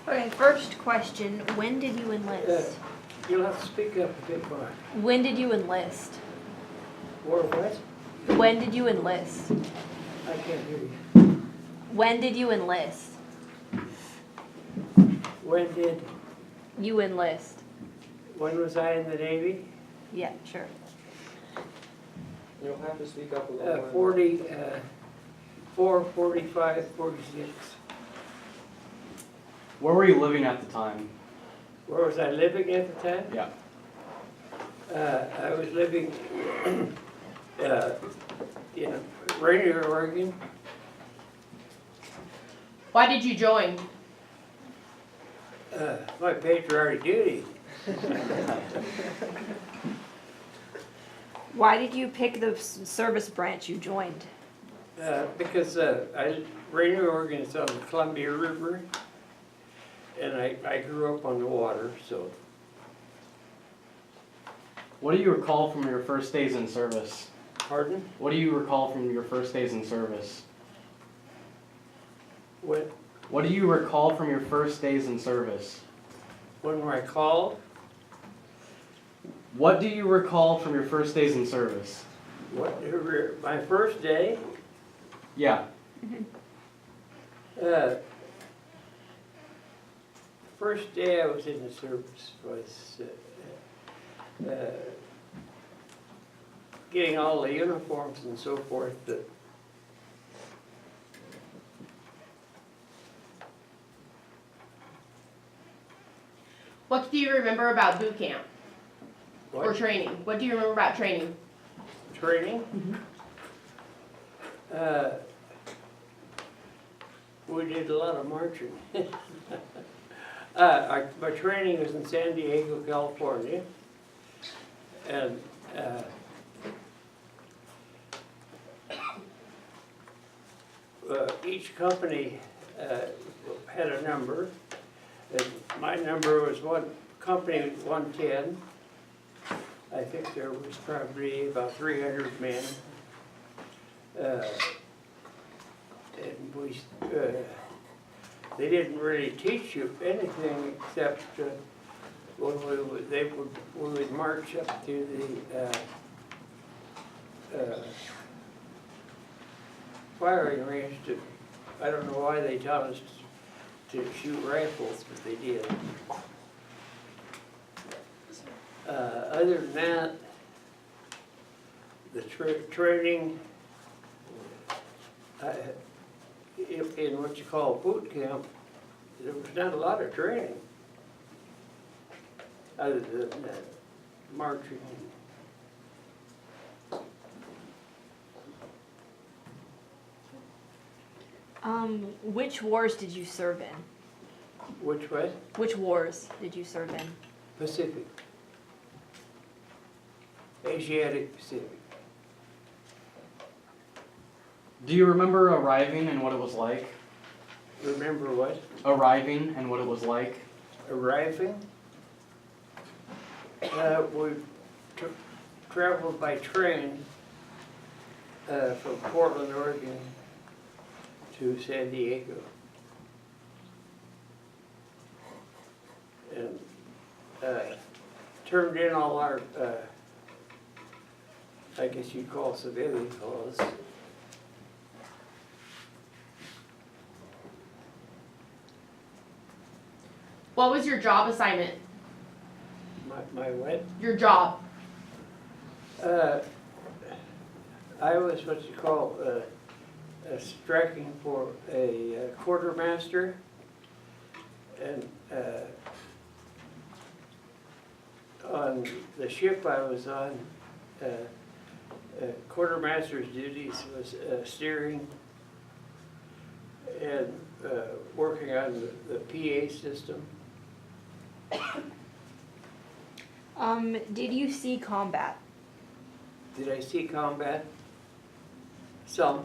Okay, first question, when did you enlist? You'll have to speak up a bit more. When did you enlist? Or what? When did you enlist? I can't hear you. When did you enlist? When did, You enlist. when was I in the Navy? Yeah, sure. You'll have to speak up a little more. 44, 45, 46. Where were you living at the time? Where was I living at the time? Yeah. I was living in Rainier, Oregon. Why did you join? My patriotic duty. Why did you pick the service branch you joined? Because Rainier, Oregon is on the Columbia River, and I grew up on the water, so. What do you recall from your first days in service? Pardon? What do you recall from your first days in service? What do you recall from your first days in service? when were I called? What do you recall from your first days in service? My first day? Yeah. First day I was in the service was getting all the uniforms and so forth. What do you remember about boot camp or What? training? What do you remember about training? Training? We did a lot of marching. My training was in San Diego, California. And each company had a number. And my number was company 110. I think there was probably about 300 men. And they didn't really teach you anything except when we would march up to the firing range to, I don't know why they taught us to shoot rifles, but they did. Other than that, the training in what you call boot camp, there was not a lot of training other than marching. Which wars did you serve in? Which way? Which wars did you serve in? Pacific. Asiatic Pacific. Do you remember arriving and what it was like? Remember what? Arriving and what it was like? Arriving. We traveled by train from Portland, Oregon to San Diego. And turned in all our, I guess you'd call civilian clothes. What was your job assignment? My what? Your job. I was what you call striking for a quartermaster, and on the ship I was on, quartermaster's duties was steering and working on the PA system. Did you see combat? Did I see combat? Some.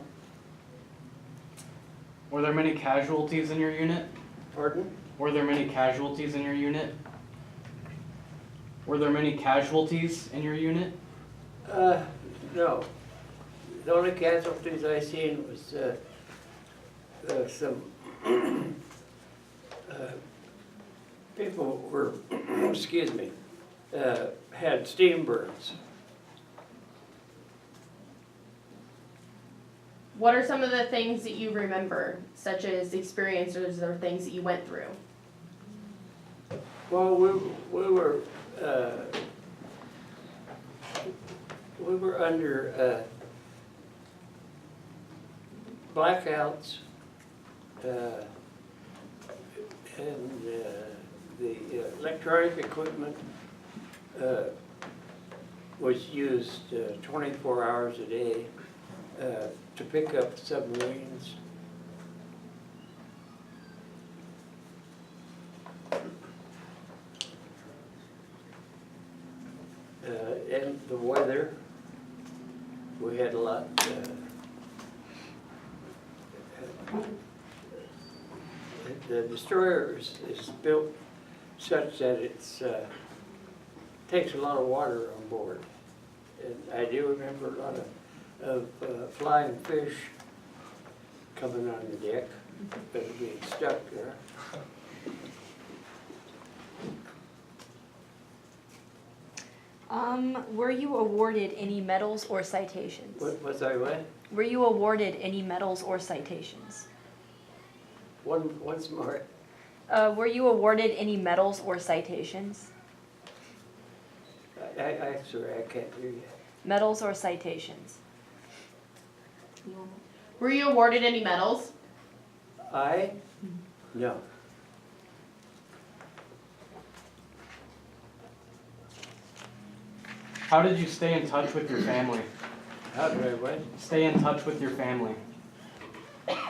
Were there many casualties in your unit? Pardon? Were there many casualties in your unit? Were there many casualties in your unit? No. The only casualties I seen was some people were, excuse me, had steam burns. What are some of the things that you remember, such as experiences or things that you went through? Well, we were under blackouts, and the electronic equipment was used 24 hours a day to pick up submarines. And the weather, we had a lot. The destroyer is built such that it's takes a lot of water on board. And I do remember a lot of flying fish coming on the deck and being stuck there. Were you awarded any medals or citations? Was I what? Were you awarded any medals or citations? Once more. Were you awarded any medals or citations? I sorry, I can't hear you. Medals or citations? Were you awarded any medals? I? No. How did you stay in touch with your family? How do I what? Stay in touch with your family.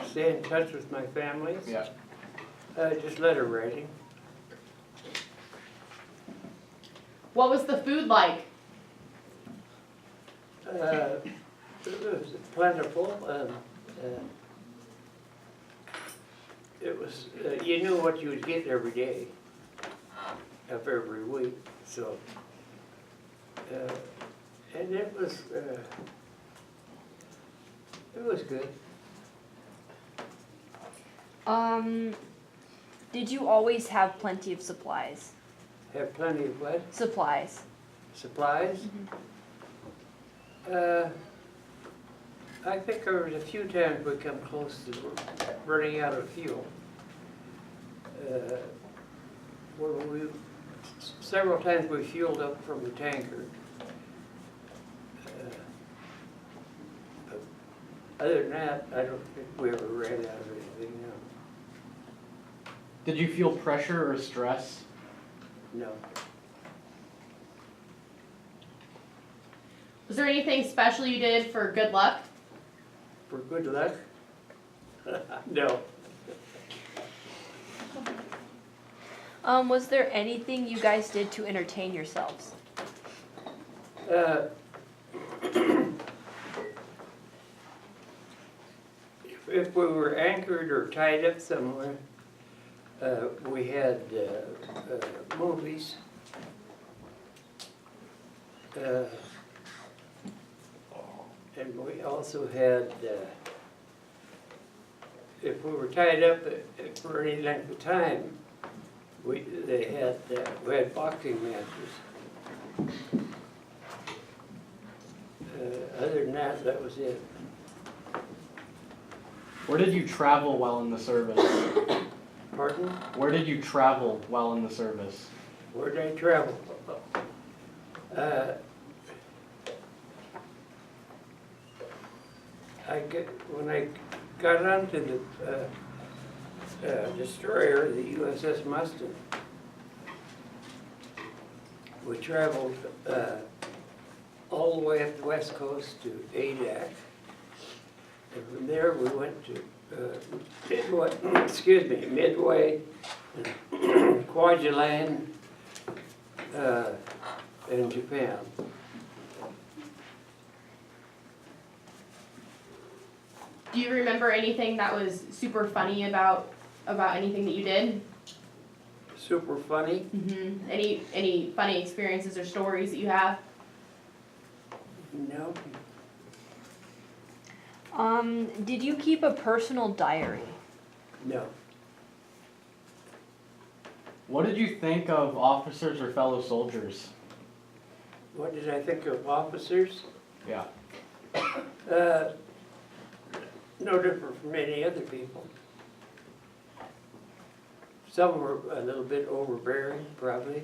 Stay in touch with my family? Yeah. Just letter writing. What was the food like? It was plentiful. It was, you knew what you would get every day of every week, so. And it was good. Did you always have plenty of supplies? Have plenty of what? Supplies. Supplies? I think there was a few times we come close to running out of fuel. Several times we fueled up from the tanker. But other than that, I don't think we ever ran out of anything, no. Did you feel pressure or stress? No. Was there anything special you did for good luck? For good luck? No. Was there anything you guys did to entertain yourselves? If we were anchored or tied up somewhere, we had movies. And we also had, if we were tied up for any length of time, we had boxing matches. Other than that, that was it. Where did you travel while in the service? Pardon? Where did you travel while in the service? Where did I travel? When I got onto the destroyer, the USS Mustin, we traveled all the way up the west coast to Adak. And from there we went to Midway, Kwajalein, and Japan. Do you remember anything that was super funny about anything that you did? Super funny. Mm-hmm. Any funny experiences or stories that you have? No. Did you keep a personal diary? No. What did you think of officers or fellow soldiers? What did I think of officers? Yeah. No different from any other people. Some were a little bit overbearing, probably.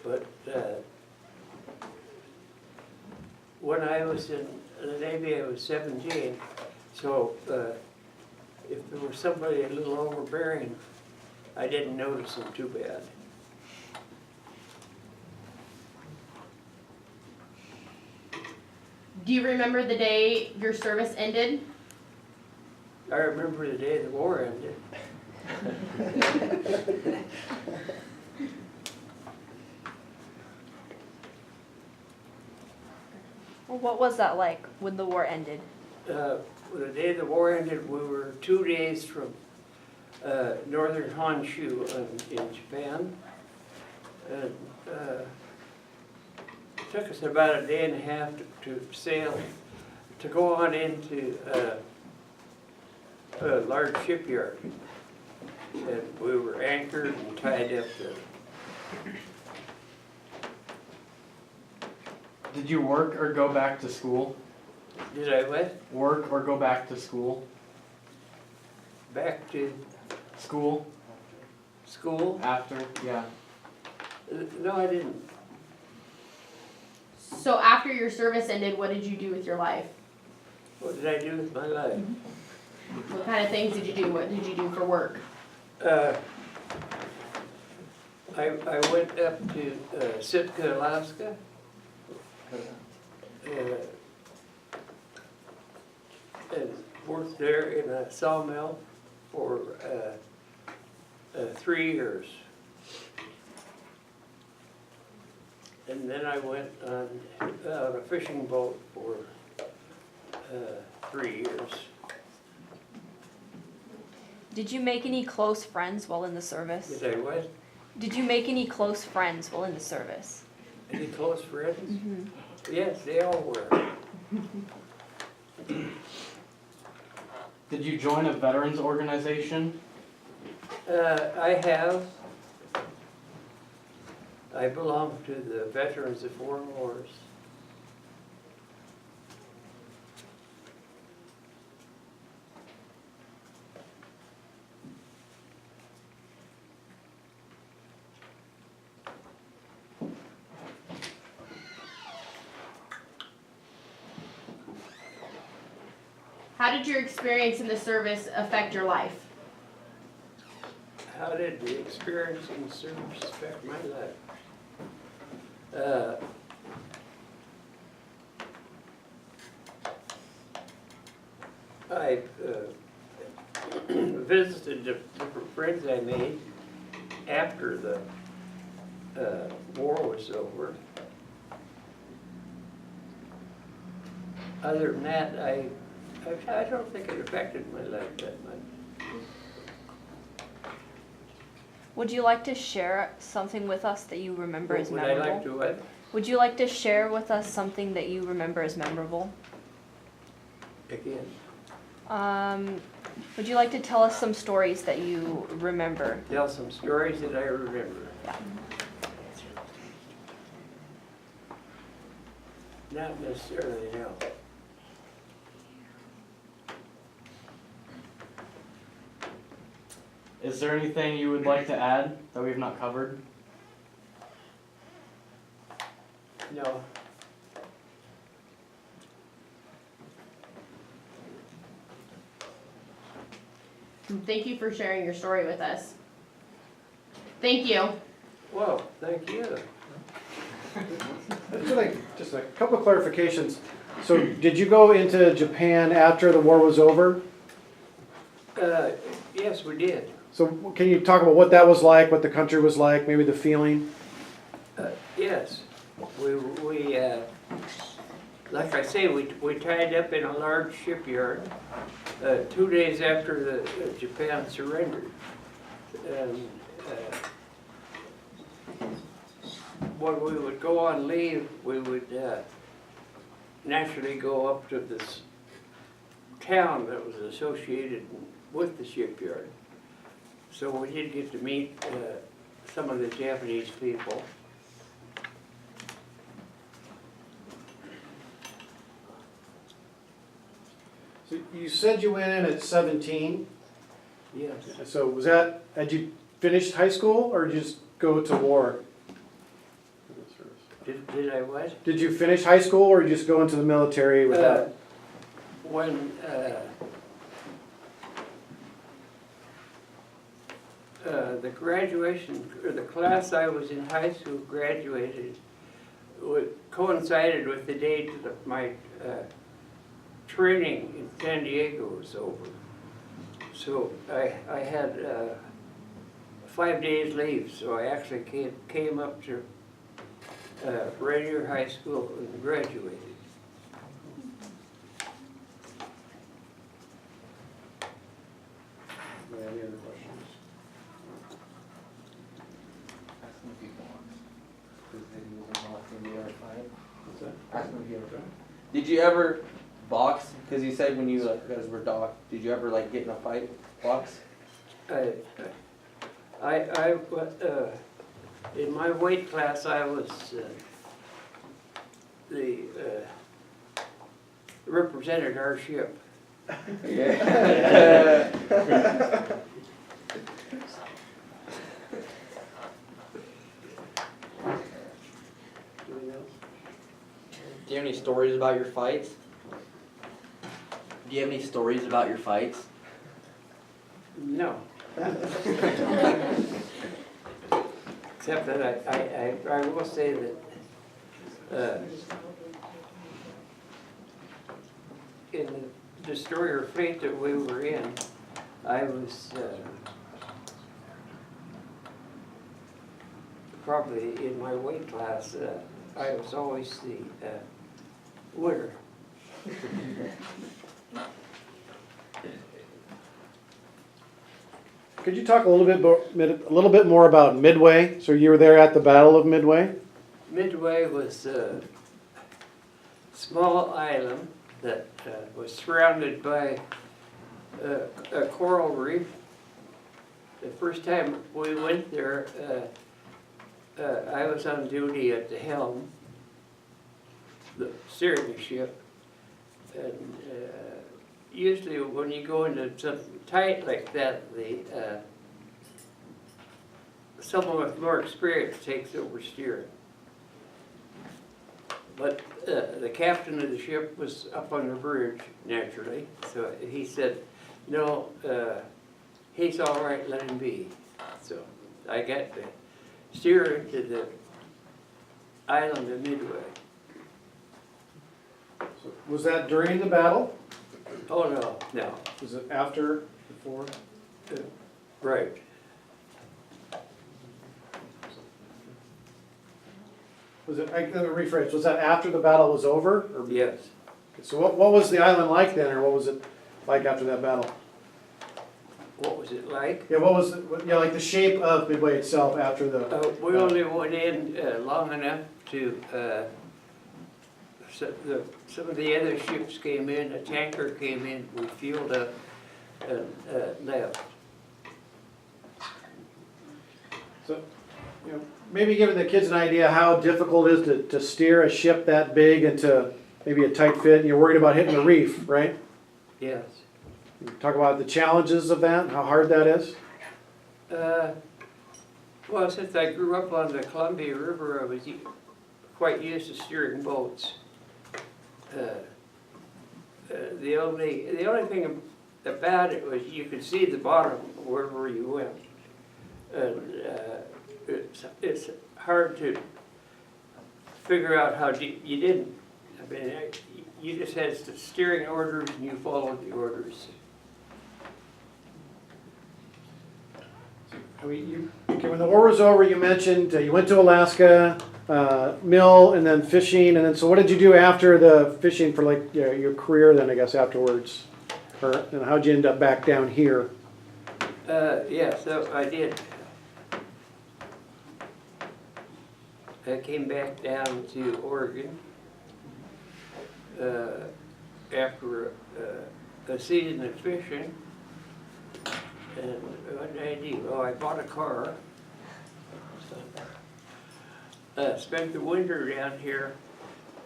But when I was in the Navy, I was 17, so if there was somebody a little overbearing, I didn't notice them too bad. Do you remember the day your service ended? I remember the day the war ended. Well, what was that like when the war ended? The day the war ended, we were 2 days from northern Honshu in Japan. And it took us about a day and a half to sail, to go on into a large shipyard. And we were anchored and tied up there. Did you work or go back to school? Did I what? Work or go back to school? Back to School? school? After? Yeah. No, I didn't. So after your service ended, what did you do with your life? What did I do with my life? What kind of things did you do? What did you do for work? I went up to Sitka, Alaska. And worked there in a sawmill for 3 years. And then I went on a fishing boat for 3 years. Did you make any close friends while in the service? Did I what? Did you make any close friends while in the service? Any close friends? Mm-hmm. Yes, they all were. Did you join a veterans organization? I have. I belong to the Veterans of Foreign Wars. How did your experience in the service affect your life? How did the experience in the service affect my life? I visited the different friends I made after the war was over. Other than that, I don't think it affected my life that much. Would you like to share something with us that you remember as Would memorable? I like to what? Would you like to share with us something that you remember as memorable? Again? Would you like to tell us some stories that you remember? Tell some stories that I remember. Yeah. Not necessarily, no. Is there anything you would like to add that we've not covered? No. Thank you for sharing your story with us. Thank you. Well, thank you. Just a couple of clarifications. So did you go into Japan after the war was over? Yes, we did. So can you talk about what that was like, what the country was like, maybe the feeling? Yes. We like I say, we tied up in a large shipyard 2 days after the Japan surrendered. And when we would go on leave, we would naturally go up to this town that was associated with the shipyard. So we did get to meet some of the Japanese people. So you said you went in at 17. Yes. So was that, had you finished high school or did you just go to war? Did I what? Did you finish high school or did you just go into the military with that? When the graduation, or the class I was in high school graduated, coincided with the date that my training in San Diego was over. So I had 5 days leave, so I actually came up to Rainier High School and graduated. Any other questions? Ask him if he belongs. Because then he was involved in the other fight. What's that? Ask him if he ever. Did you ever box? Because you said when you guys were docked, did you ever like get in a fight, box? In my weight class, I was represented our ship. Yeah. Anything else? Do you have any stories about your fights? Do you have any stories about your fights? No. Except that I will say that in the destroyer fleet that we were in, I was probably in my weight class, I was always the winner. Could you talk a little bit more about Midway? So you were there at the Battle of Midway? Midway was a small island that was surrounded by a coral reef. The first time we went there, I was on duty at the helm, the steering the ship, and usually when you go into something tight like that, someone with more experience takes over steering. But the captain of the ship was up on the bridge, naturally, so he said, no, he's all right, let him be. So I got to steer him to the island of Midway. So was that during the battle? Oh, no, no, Was it after, before? right. Was it, let me rephrase, was that after the battle was over? Or, Yes. so what was the island like then, or what was it like after that battle? What was it like? Yeah, what was, like the shape of Midway itself after the... We only went in long enough to, some of the other ships came in, a tanker came in, we fueled up and left. So, maybe giving the kids an idea how difficult it is to steer a ship that big into maybe a tight fit, and you're worried about hitting the reef, right? Yes. Talk about the challenges of that, how hard that is. Well, since I grew up on the Columbia River, I was quite used to steering boats. The only thing about it was you could see the bottom wherever you went. And it's hard to figure out how deep. You didn't. I mean, you just had steering orders and you followed the orders. Okay, when the war was over, you mentioned you went to Alaska, mill, and then fishing, and then so what did you do after the fishing for like your career then, I guess, afterwards? And how'd you end up back down here? Yeah, so I did. I came back down to Oregon after a season of fishing, and What did I do? Oh, I bought a car. Spent the winter down here,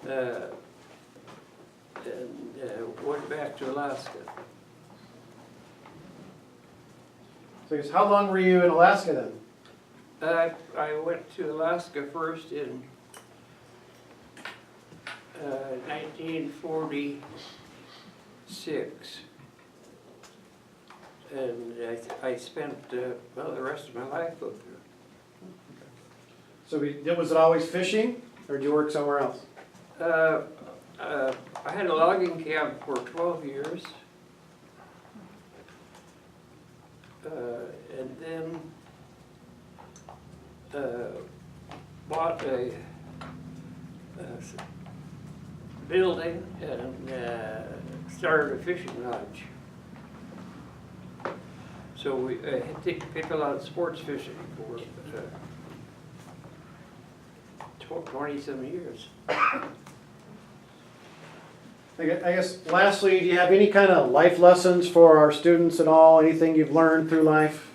and went back to Alaska. So I guess, how long were you in Alaska then? I went to Alaska first in 1946. And I spent well, the rest of my life over there. So was it always fishing, or did you work somewhere else? I had a logging camp for 12 years. And then bought a building and started a fishing lodge. So we take people out sports fishing for 20-some years. I guess lastly, do you have any kind of life lessons for our students at all? Anything you've learned through life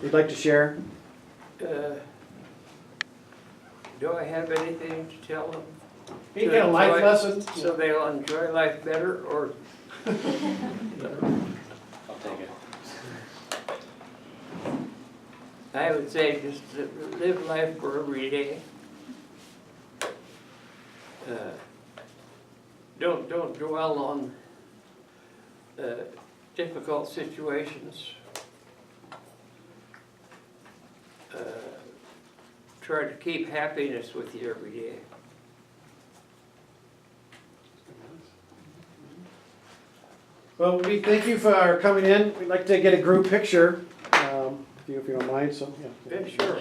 you'd like to share? Do I have anything to tell them? Any kind of life lessons? So they'll enjoy life better, or? I'll take it. I would say just live life for every day. Don't dwell on difficult situations. Try to keep happiness with you every day. Well, we thank you for coming in. We'd like to get a group picture, if you don't mind. So, yeah. Yeah, sure.